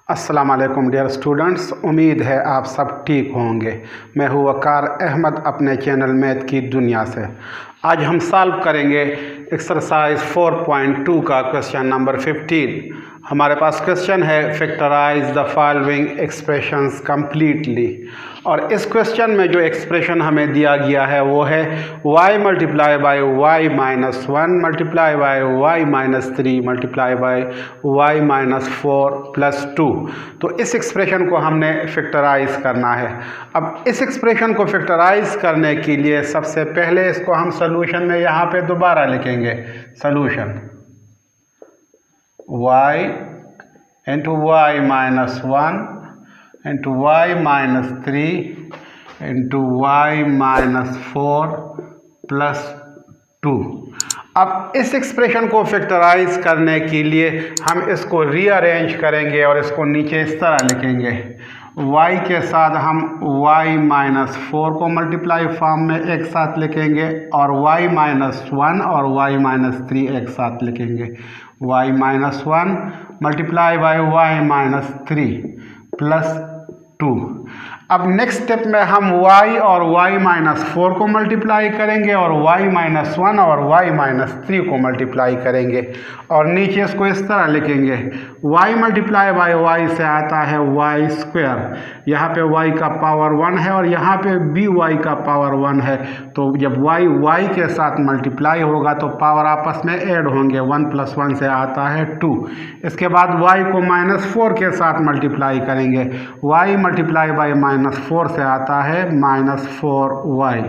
अस्सलाम वालेकुम dear students, उम्मीद है आप सब ठीक होंगे। मैं हूँ वकार अहमद अपने चैनल मैथ की दुनिया से। आज हम सॉल्व करेंगे एक्सरसाइज 4.2 का क्वेश्चन नंबर 15। हमारे पास क्वेश्चन है factorise the following expressions completely. और इस क्वेश्चन में जो एक्सप्रेशन हमें दिया गया है वो है y multiply by y minus 1 multiply by y minus 3 multiply by y minus 4 plus 2। तो इस एक्सप्रेशन को हमने फैक्टराइज करना है। अब इस एक्सप्रेशन को फैक्टराइज करने के लिए सबसे पहले इसको हम सोल्यूशन में यहाँ पे दोबारा लिखेंगे। Solution y into y minus 1 into y minus 3 into y minus 4 plus 2। अब इस एक्सप्रेशन को फैक्टराइज करने के लिए हम इसको रीअरेंज करेंगे और इसको नीचे इस तरह लिखेंगे। y के साथ हम y माइनस 4 को मल्टीप्लाई फॉर्म में एक साथ लिखेंगे और y माइनस 1 और y माइनस 3 एक साथ लिखेंगे। y minus 1 multiply by y minus 3 plus 2। अब नेक्स्ट स्टेप में हम y और y माइनस 4 को मल्टीप्लाई करेंगे और y माइनस 1 और y माइनस 3 को मल्टीप्लाई करेंगे और नीचे इसको इस तरह लिखेंगे। y मल्टीप्लाई बाई y से आता है y स्क्वायर। यहाँ पे y का पावर 1 है और यहाँ पे भी y का पावर 1 है। तो जब y के साथ मल्टीप्लाई होगा तो पावर आपस में ऐड होंगे। 1 प्लस 1 से आता है 2। इसके बाद y को माइनस 4 के साथ मल्टीप्लाई करेंगे। y मल्टीप्लाई बाई माइनस 4 से आता है माइनस 4y।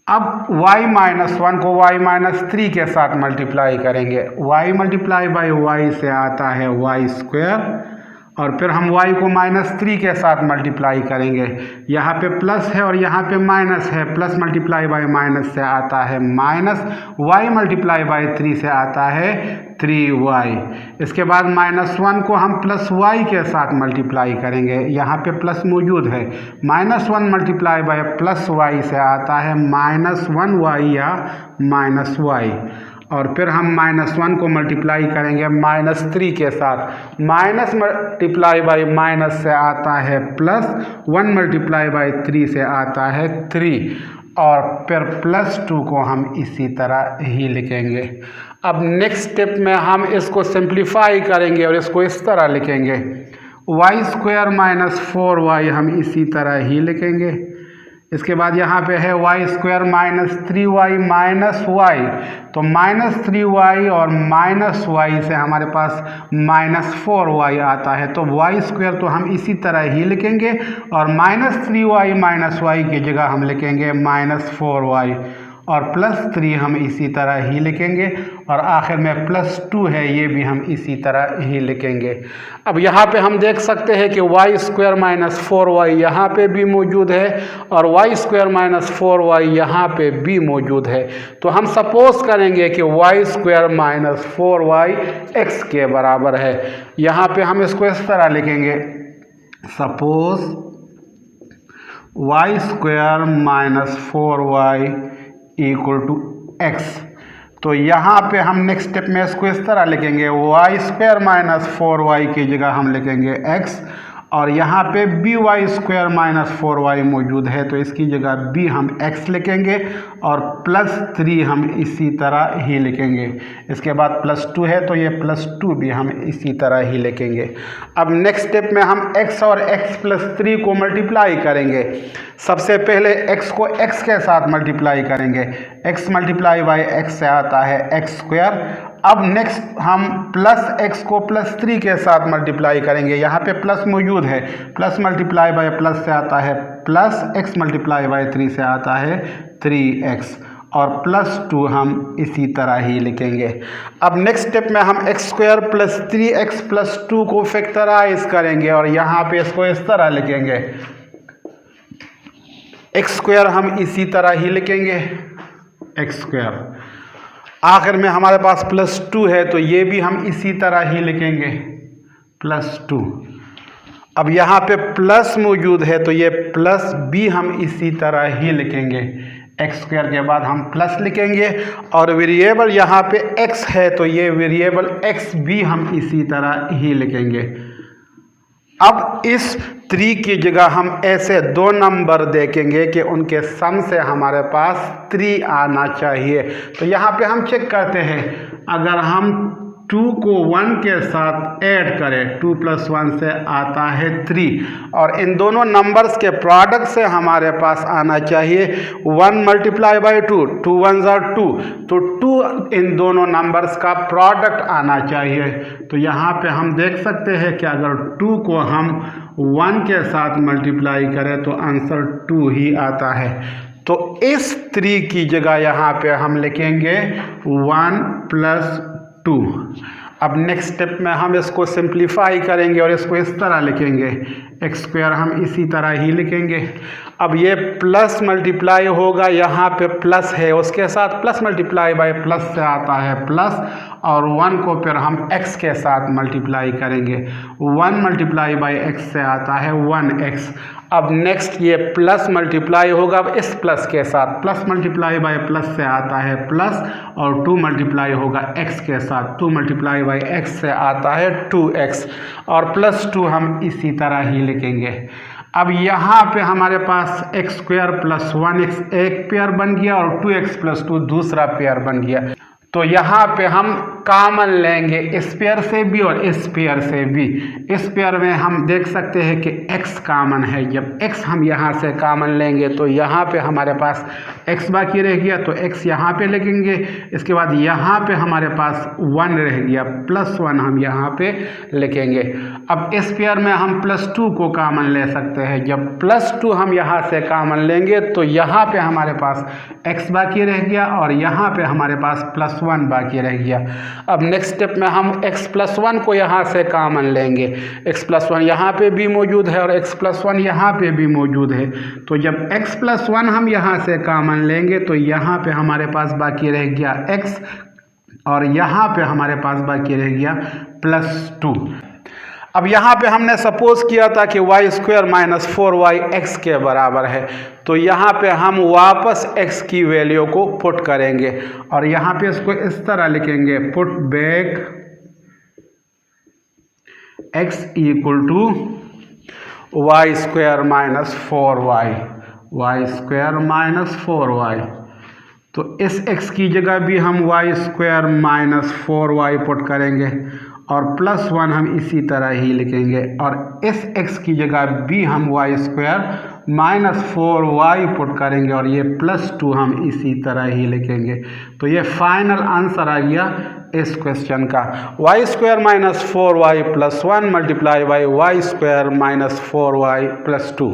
अब y माइनस 1 को y माइनस 3 के साथ मल्टीप्लाई करेंगे। y मल्टीप्लाई बाई y से आता है y स्क्वायर और फिर हम y को माइनस 3 के साथ मल्टीप्लाई करेंगे। यहाँ पे प्लस है और यहाँ पे माइनस है। प्लस मल्टीप्लाई बाई माइनस से आता है माइनस। y मल्टीप्लाई बाई 3 से आता है 3y। इसके बाद माइनस 1 को हम प्लस y के साथ मल्टीप्लाई करेंगे। यहाँ पे प्लस मौजूद है। Minus 1 multiply by plus y से आता है माइनस 1y या माइनस y। और फिर हम माइनस 1 को मल्टीप्लाई करेंगे माइनस 3 के साथ। माइनस मल्टीप्लाई बाई माइनस से आता है प्लस। 1 मल्टीप्लाई बाई 3 से आता है 3 और फिर प्लस 2 को हम इसी तरह ही लिखेंगे। अब नेक्स्ट स्टेप में हम इसको सिंप्लीफाई करेंगे और इसको इस तरह लिखेंगे। y स्क्वायर माइनस 4y हम इसी तरह ही लिखेंगे। इसके बाद यहाँ पे है y square minus 3y minus y। तो माइनस 3y और माइनस y से हमारे पास माइनस 4y आता है। तो y स्क्वायर तो हम इसी तरह ही लिखेंगे और माइनस 3y माइनस y की जगह हम लिखेंगे माइनस 4y और प्लस 3 हम इसी तरह ही लिखेंगे और आखिर में प्लस 2 है, ये भी हम इसी तरह ही लिखेंगे। अब यहाँ पे हम देख सकते हैं कि y स्क्वायर माइनस 4y यहाँ पे भी मौजूद है और y स्क्वायर माइनस 4y यहाँ पे भी मौजूद है। तो हम सपोज करेंगे कि y square minus 4y x के बराबर है। यहाँ पे हम इसको इस तरह लिखेंगे। Suppose y square minus 4y equal to x। तो यहाँ पे हम नेक्स्ट स्टेप में इसको इस तरह लिखेंगे। y स्क्वायर माइनस 4y की जगह हम लिखेंगे x और यहाँ पे B Y square minus 4y मौजूद है तो इसकी जगह b हम x लिखेंगे और प्लस 3 हम इसी तरह ही लिखेंगे। इसके बाद प्लस 2 है तो ये प्लस 2 भी हम इसी तरह ही लिखेंगे। अब नेक्स्ट स्टेप में हम x और x प्लस 3 को मल्टीप्लाई करेंगे। सबसे पहले x को x के साथ मल्टीप्लाई करेंगे। x मल्टीप्लाई बाई x से आता है x स्क्वायर। अब नेक्स्ट हम प्लस x को प्लस 3 के साथ मल्टीप्लाई करेंगे। यहाँ पे प्लस मौजूद है। प्लस मल्टीप्लाई बाई प्लस से आता है प्लस x मल्टीप्लाई बाई 3 से आता है 3x और प्लस 2 हम इसी तरह ही लिखेंगे। अब नेक्स्ट स्टेप में हम x square plus 3x plus 2 को फैक्टराइज करेंगे और यहाँ पे इसको इस तरह लिखेंगे। x स्क्वायर हम इसी तरह ही लिखेंगे x स्क्वायर। आखिर में हमारे पास प्लस 2 है तो ये भी हम इसी तरह ही लिखेंगे प्लस 2। अब यहाँ पे प्लस मौजूद है तो ये प्लस b हम इसी तरह ही लिखेंगे। एक्स स्क्वायर के बाद हम प्लस लिखेंगे और वेरिएबल यहाँ पे x है तो ये वेरिएबल x भी हम इसी तरह ही लिखेंगे। अब इस 3 की जगह हम ऐसे 2 नंबर देखेंगे कि उनके सम से हमारे पास 3 आना चाहिए। तो यहाँ पे हम चेक करते हैं, अगर हम 2 को 1 के साथ ऐड करें, 2 + 1 से आता है 3, और इन दोनों नंबर्स के प्रोडक्ट से हमारे पास आना चाहिए 1 × 2, 2 1 = 2, तो 2 इन दोनों नंबर्स का प्रोडक्ट आना चाहिए। तो यहाँ पे हम देख सकते हैं कि अगर 2 को हम 1 के साथ मल्टीप्लाई करें तो आंसर 2 ही आता है। तो इस 3 की जगह यहाँ पे हम लिखेंगे 1 + 2। अब नेक्स्ट स्टेप में हम इसको सिंप्लीफाई करेंगे और इसको इस तरह लिखेंगे, x² हम इसी तरह ही लिखेंगे। अब ये प्लस मल्टीप्लाई होगा, यहाँ पे प्लस है, उसके साथ प्लस मल्टीप्लाई बाय प्लस से आता है प्लस, और 1 को फिर हम x के साथ मल्टीप्लाई करेंगे, 1 मल्टीप्लाई बाय x से आता है 1x। अब नेक्स्ट ये प्लस मल्टीप्लाई होगा, अब इस प्लस के साथ प्लस मल्टीप्लाई बाय प्लस से आता है प्लस, और 2 मल्टीप्लाई होगा x के साथ, 2 मल्टीप्लाई बाय x से आता है 2x, और +2 हम इसी तरह ही लिखेंगे। अब यहाँ पे हमारे पास x² + 1x एक पेयर बन गया और 2x + 2 दूसरा पेयर बन गया। तो यहाँ पे हम कॉमन लेंगे इस पेयर से भी और इस पेयर से भी। इस पेयर में हम देख सकते हैं कि x कॉमन है, जब x हम यहाँ से कॉमन लेंगे तो यहाँ पे हमारे पास x बाकी रह गया, तो x यहाँ पे लिखेंगे। इसके बाद यहाँ पे हमारे पास 1 रह गया, +1 हम यहाँ पे लिखेंगे। अब इस पेयर में हम +2 को कॉमन ले सकते हैं, जब +2 हम यहाँ से कॉमन लेंगे तो यहाँ पे हमारे पास x बाकी रह गया और यहाँ पे हमारे पास +1 बाकी रह गया। अब नेक्स्ट स्टेप में हम x + 1 को यहाँ से कॉमन लेंगे, x + 1 यहाँ पे भी मौजूद है और x + 1 यहाँ पे भी मौजूद है। तो जब x + 1 हम यहाँ से कॉमन लेंगे तो यहाँ पे हमारे पास बाकी रह गया x, और यहाँ पे हमारे पास बाकी रह गया +2। अब यहाँ पे हमने सपोज किया था कि y² - 4y x के बराबर है, तो यहाँ पे हम वापस x की वैल्यू को पुट करेंगे और यहाँ पे इसको इस तरह लिखेंगे, put back x = y² - 4y, y² - 4y। तो इस x की जगह भी हम y² - 4y पुट करेंगे और +1 हम इसी तरह ही लिखेंगे, और इस x की जगह भी हम y² - 4y पुट करेंगे और ये +2 हम इसी तरह ही लिखेंगे। तो ये फाइनल आंसर आ गया इस क्वेश्चन का, y² - 4y +1 × y² - 4y +2।